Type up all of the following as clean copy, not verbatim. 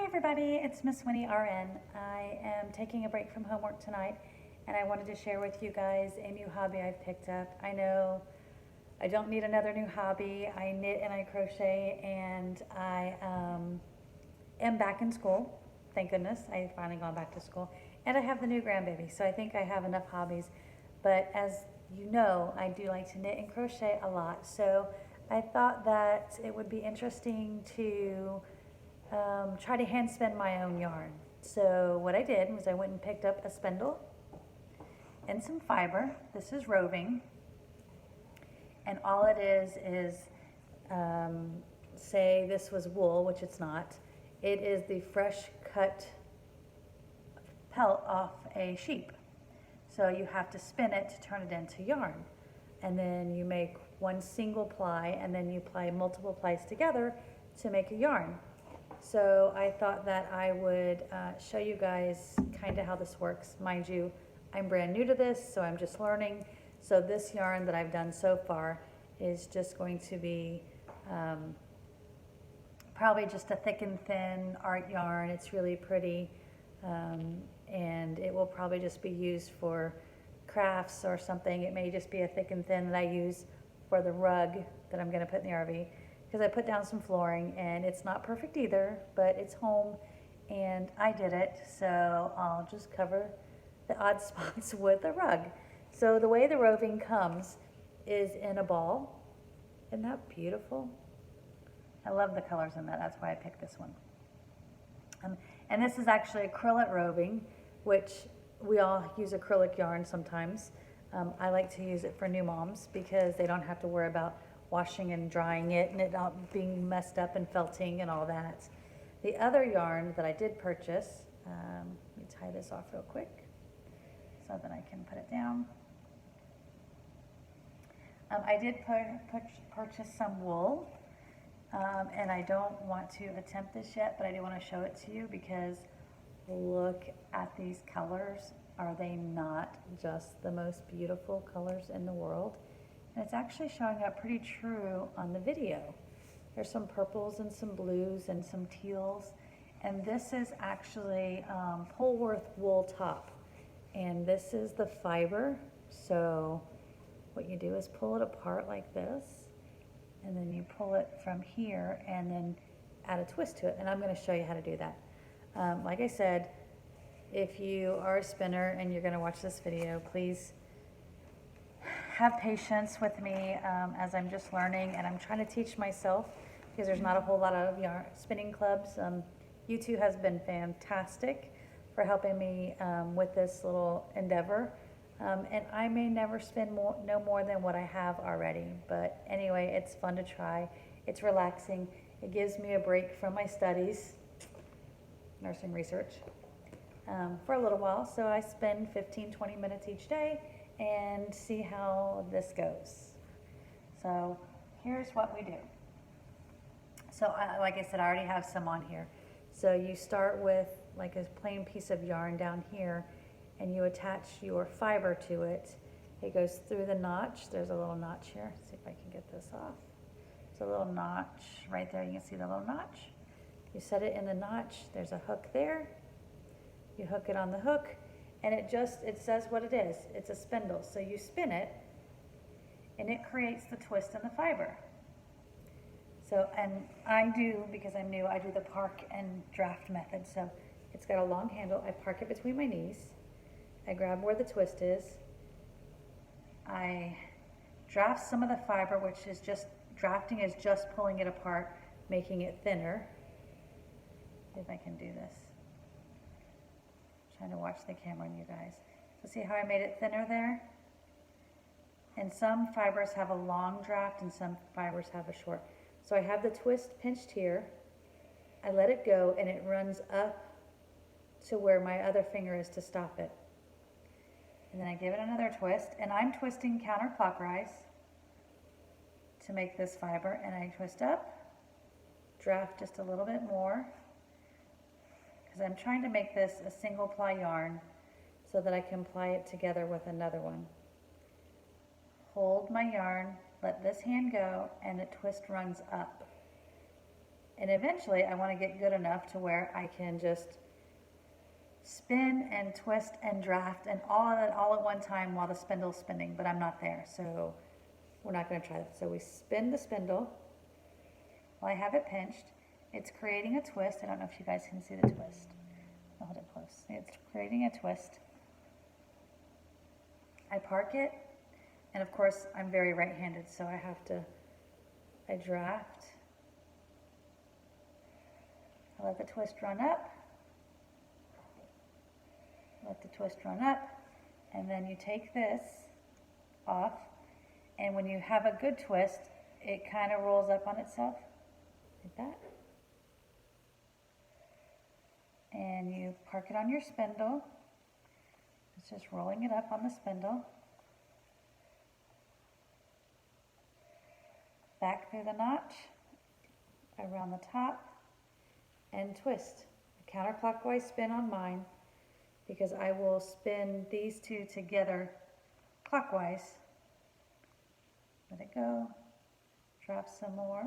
everybody, it's Miss Winnie RN. I am taking a break from homework tonight and I wanted to share with you guys a new hobby I've picked up. I know I don't need another new hobby. I knit and I crochet and I am back in school. Thank goodness, I finally gone back to school. And I have the new grandbaby, so I think I have enough hobbies. But as you know, I do like to knit and crochet a lot. So I thought that it would be interesting to try to hand spin my own yarn. So what I did was I went and picked up a spindle and some fiber. This is roving, and all it is say this was wool, which it's not. It is the fresh cut pelt off a sheep. So you have to spin it to turn it into yarn, and then you make one single ply and then you ply multiple plies together to make a yarn. So I thought that I would show you guys kind of how this works. Mind you, I'm brand new to this, so I'm just learning. So this yarn that I've done so far is just going to be probably just a thick and thin art yarn. It's really pretty, and it will probably just be used for crafts or something. It may just be a thick and thin that I use for the rug that I'm going to put in the RV. Because I put down some flooring and it's not perfect either, but it's home and I did it, so I'll just cover the odd spots with a rug. So the way the roving comes is in a ball. Isn't that beautiful? I love the colors in that, that's why I picked this one. And this is actually acrylic roving, which we all use acrylic yarn sometimes. I like to use it for new moms because they don't have to worry about washing and drying it and it not being messed up and felting and all that. The other yarn that I did purchase, let me tie this off real quick so that I can put it down. I did purchase some wool, and I don't want to attempt this yet, but I do want to show it to you because look at these colors. Are they not just the most beautiful colors in the world? And it's actually showing up pretty true on the video. There's some purples and some blues and some teals. And this is actually Polworth wool top. And this is the fiber. So what you do is pull it apart like this. And then you pull it from here and then add a twist to it. And I'm going to show you how to do that. Like I said, if you are a spinner and you're going to watch this video, please have patience with me as I'm just learning and I'm trying to teach myself because there's not a whole lot of yarn spinning clubs. You two has been fantastic for helping me with this little endeavor. And I may never spin no more than what I have already. But anyway, it's fun to try. It's relaxing. It gives me a break from my studies, nursing research, for a little while. So I spend 15-20 minutes each day and see how this goes. So here's what we do. So like I said, I already have some on here. So you start with like a plain piece of yarn down here and you attach your fiber to it. It goes through the notch. There's a little notch here. Let's see if I can get this off. There's a little notch right there. You can see the little notch. You set it in the notch. There's a hook there. You hook it on the hook. And it says what it is. It's a spindle. So you spin it, and it creates the twist in the fiber. So, and I do, because I'm new, I do the park and draft method. So it's got a long handle. I park it between my knees. I grab where the twist is. I draft some of the fiber, which is just, drafting is just pulling it apart, making it thinner. If I can do this. Trying to watch the camera on you guys. So see how I made it thinner there? And some fibers have a long draft and some fibers have a short. So I have the twist pinched here. I let it go and it runs up to where my other finger is to stop it. And then I give it another twist, and I'm twisting counterclockwise to make this fiber, and I twist up, draft just a little bit more, because I'm trying to make this a single ply yarn so that I can ply it together with another one. Hold my yarn, let this hand go, and the twist runs up. And eventually I want to get good enough to where I can just spin and twist and draft and all at one time while the spindle's spinning, but I'm not there. So we're not going to try that. So we spin the spindle while I have it pinched. It's creating a twist. I don't know if you guys can see the twist. I'll hold it close. It's creating a twist. I park it, and of course I'm very right-handed, so I draft. I let the twist run up. Let the twist run up, and then you take this off, and when you have a good twist, it kind of rolls up on itself, like that. And you park it on your spindle. It's just rolling it up on the spindle. Back through the notch, around the top, and twist. A counterclockwise spin on mine, because I will spin these two together clockwise. Let it go. Drop some more.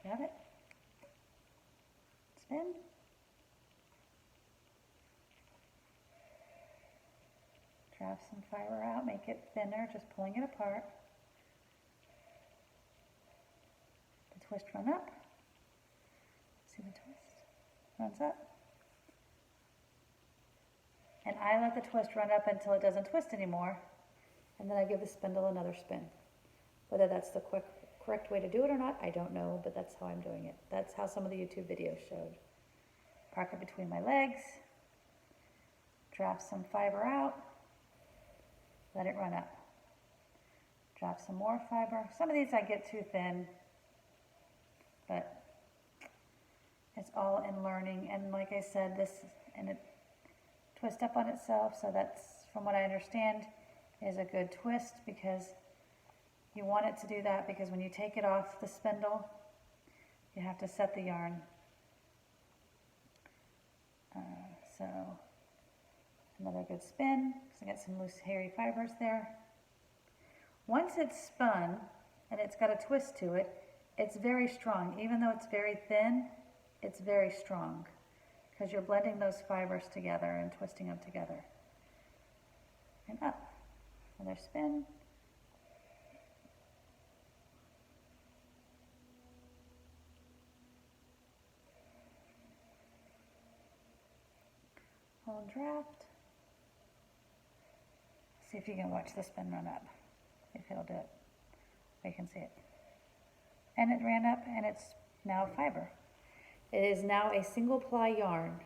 Got it? Spin. Drop some fiber out, make it thinner, just pulling it apart. The twist run up. See the twist? Runs up. And I let the twist run up until it doesn't twist anymore. And then I give the spindle another spin. Whether that's the correct way to do it or not, I don't know, but that's how I'm doing it. That's how some of the YouTube videos showed. Park it between my legs. Drop some fiber out. Let it run up. Drop some more fiber. Some of these I get too thin, but it's all in learning. And like I said, and it twists up on itself, so that's, from what I understand, is a good twist, because you want it to do that, because when you take it off the spindle, you have to set the yarn. So another good spin, because I got some loose hairy fibers there. Once it's spun and it's got a twist to it, it's very strong. Even though it's very thin, it's very strong, because you're blending those fibers together and twisting them together. And up. Another spin. Hold draft. See if you can watch the spin run up, if it'll do it. You can see it. And it ran up, and it's now fiber. It is now a single ply yarn.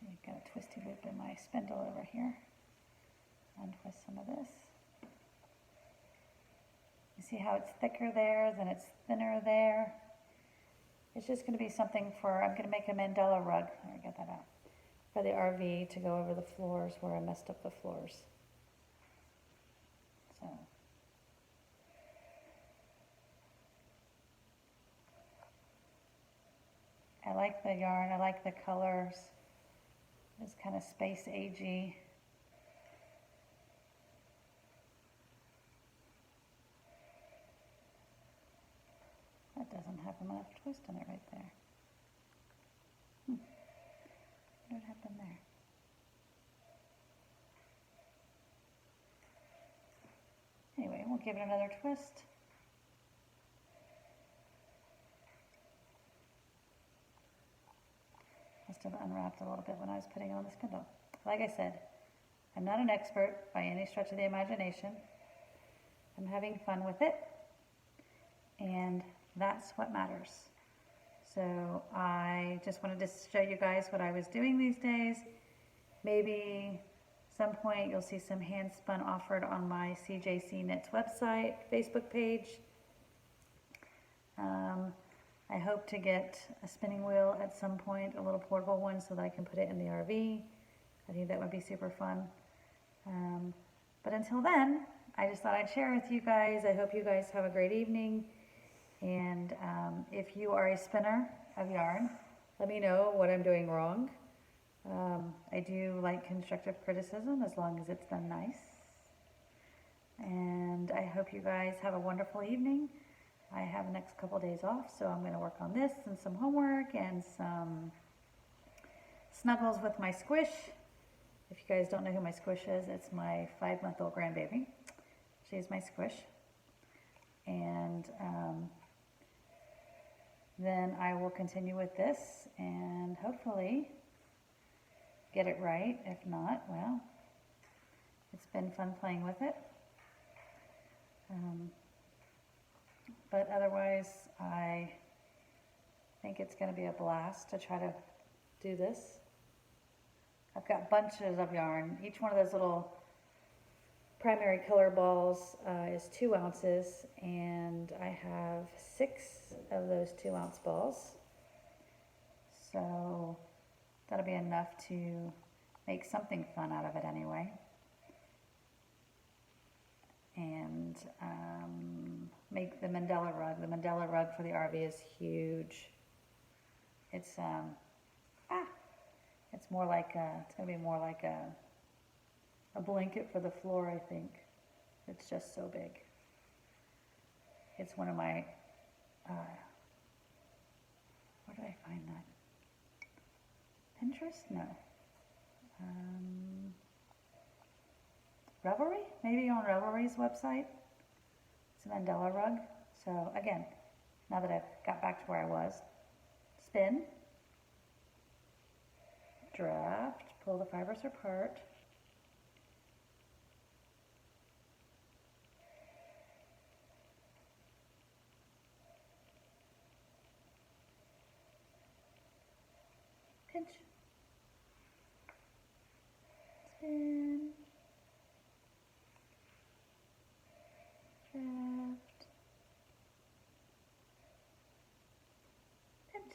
See, I've got a twisty loop in my spindle over here. Untwist some of this. You see how it's thicker there, then it's thinner there. It's just going to be something for, I'm going to make a mandala rug. There, get that out. For the RV to go over the floors where I messed up the floors. So. I like the yarn, I like the colors. It's kind of space agey. That doesn't have enough twist in it right there. What happened there? Anyway, we'll give it another twist. Must have unwrapped a little bit when I was putting it on the spindle. Like I said, I'm not an expert by any stretch of the imagination. I'm having fun with it, and that's what matters. So I just wanted to show you guys what I was doing these days. Maybe some point you'll see some hand spun offered on my CJC Knits website, Facebook page. I hope to get a spinning wheel at some point, a little portable one, so that I can put it in the RV. I think that would be super fun. But until then, I just thought I'd share with you guys. I hope you guys have a great evening. And if you are a spinner of yarn, let me know what I'm doing wrong. I do like constructive criticism as long as it's done nice. And I hope you guys have a wonderful evening. I have the next couple days off, so I'm going to work on this and some homework and some snuggles with my squish. If you guys don't know who my squish is, it's my 5-month-old grandbaby. She's my squish. And then I will continue with this and hopefully get it right. If not, well, it's been fun playing with it. But otherwise, I think it's going to be a blast to try to do this. I've got bunches of yarn. Each one of those little primary color balls is 2 ounces, and I have 6 of those 2-ounce balls. So that'll be enough to make something fun out of it anyway. And make the mandala rug. The mandala rug for the RV is huge. It's it's more like it's gonna be more like a blanket for the floor, I think. It's just so big. It's one of my where did I find that? Pinterest? No. Revelry? Maybe on Revelry's website. It's a mandala rug. So again, now that I've got back to where I was, spin, draft, pull the fibers apart, pinch, spin, draft, pinch,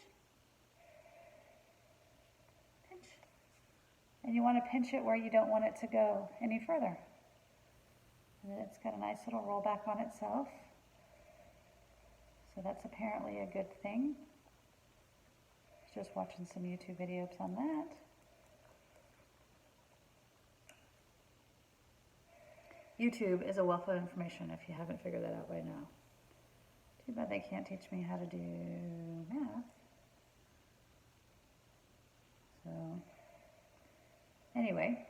pinch. And you want to pinch it where you don't want it to go any further. And then it's got a nice little roll back on itself. So that's apparently a good thing. Just watching some YouTube videos on that. YouTube is a wealth of information if you haven't figured that out by now. Too bad they can't teach me how to do math. So anyway,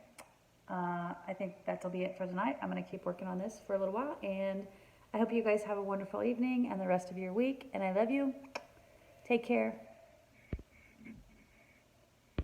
I think that'll be it for tonight. I'm going to keep working on this for a little while, and I hope you guys have a wonderful evening and the rest of your week, and I love you. Take care.